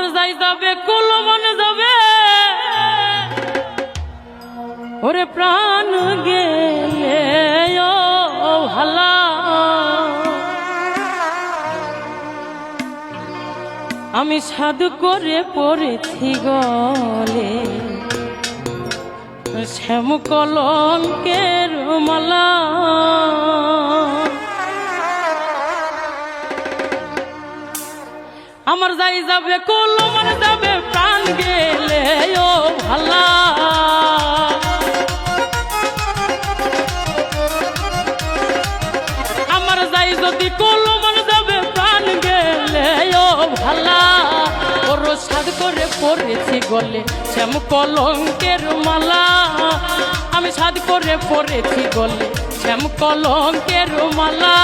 আমার যাই যাবে কুল মনে যাবে ওরে প্রাণ গেলে ও ভালা আমি সাধু করে পড়েছি গলে শ্যাম কলঙ্কের মালা আমার যাই যাবে কুল মনে যাবে প্রাণ গেলে ও ভালা আমার যাই যদি কুল মনে যাবে প্রাণ গেলে ও ভালা ওর সাধ করে পড়েছি গলে শ্যাম কলঙ্কের মালা আমি সাধ করে পড়েছি গলে শ্যাম কলঙ্কের মালা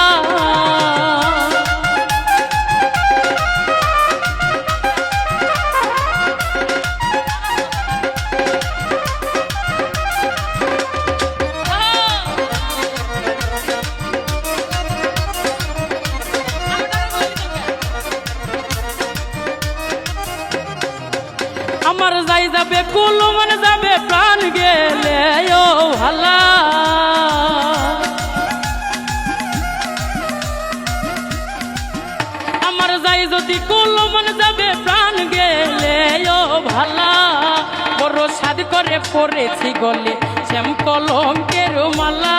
আমার যাই যাবে কুল মনে যাবে প্রাণ গেলে ও ভালা আমার যাই যদি কুল মনে যাবে প্রাণ গেলে ও ভালা বড় সাধ করে পড়েছি গলে শ্যাম কলঙ্কের মালা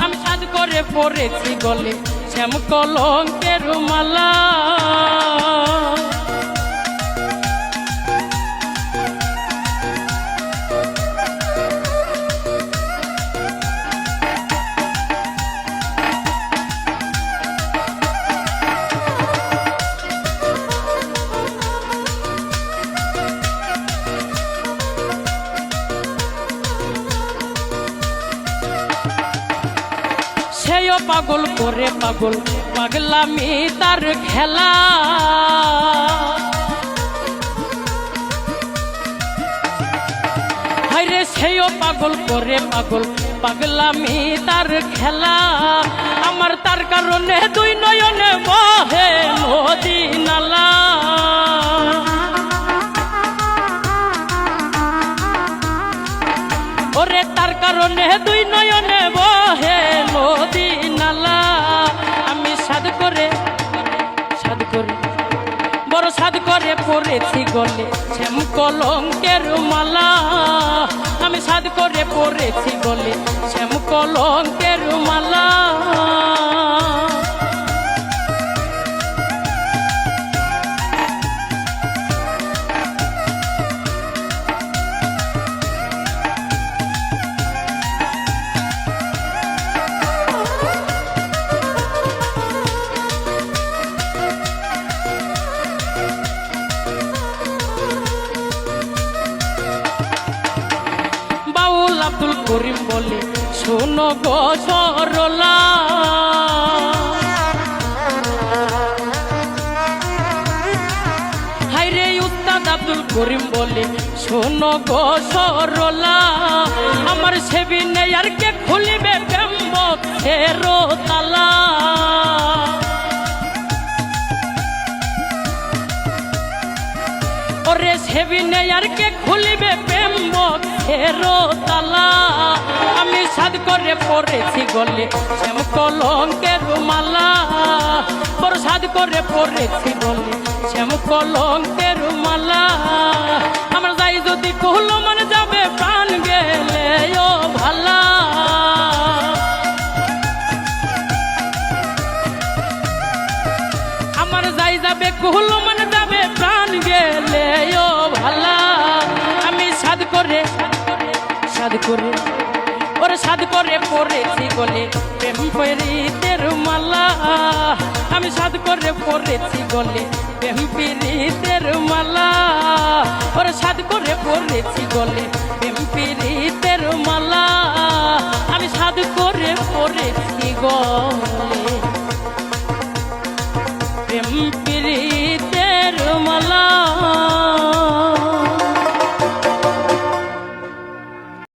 আমি সাধ করে পড়েছি গলে শ্যাম কলঙ্কের মালা সেও পাগল করে পাগল পাগলামি তার খেলা হায়রে সেও পাগল করে পাগল পাগলামি তার খেলা আমার তার কারণে দুই নয়নে বহে নদী নালা ওরে তার কারণে দুই নয়নে বহে নদী নালা আমি সাধ করে বড় সাধ করে পড়েছি গলে শ্যাম কলঙ্কের মালা আমি সাধ করে পড়েছি গলে শ্যাম কলঙ্কের মালা আব্দুল করিম বলে শোনো গো সরলা হায়রে উস্তাদ আব্দুল করিম বলে শোনো গো সরলা আমার সেবি নেই আর কে খুলিবে প্রেমের তালা ওরে সেবি নেই আর কে খুলিবে প্রেমের তালা আমি সাধ করে পড়েছি গলে শ্যাম কলঙ্কের মালা বড় সাধ করে পড়েছি গলে শ্যাম কলঙ্কের মালা আমার যাই যদি কুল মনে যাবে প্রাণ গেলে ও ভালা আমার যাই যাবে কুল মনে যাবে প্রাণ গেলে ও ভালা আমি সাধ করে ওরে সাধ করে পড়েছি গলে প্রেম পীড়িতের মালা আমি সাধ করে পড়েছি গলে প্রেম পীড়িতের মালা ওরে সাধ করে পড়েছি গলে প্রেম পীড়িতের মালা আমি সাধ করে পড়েছি গলে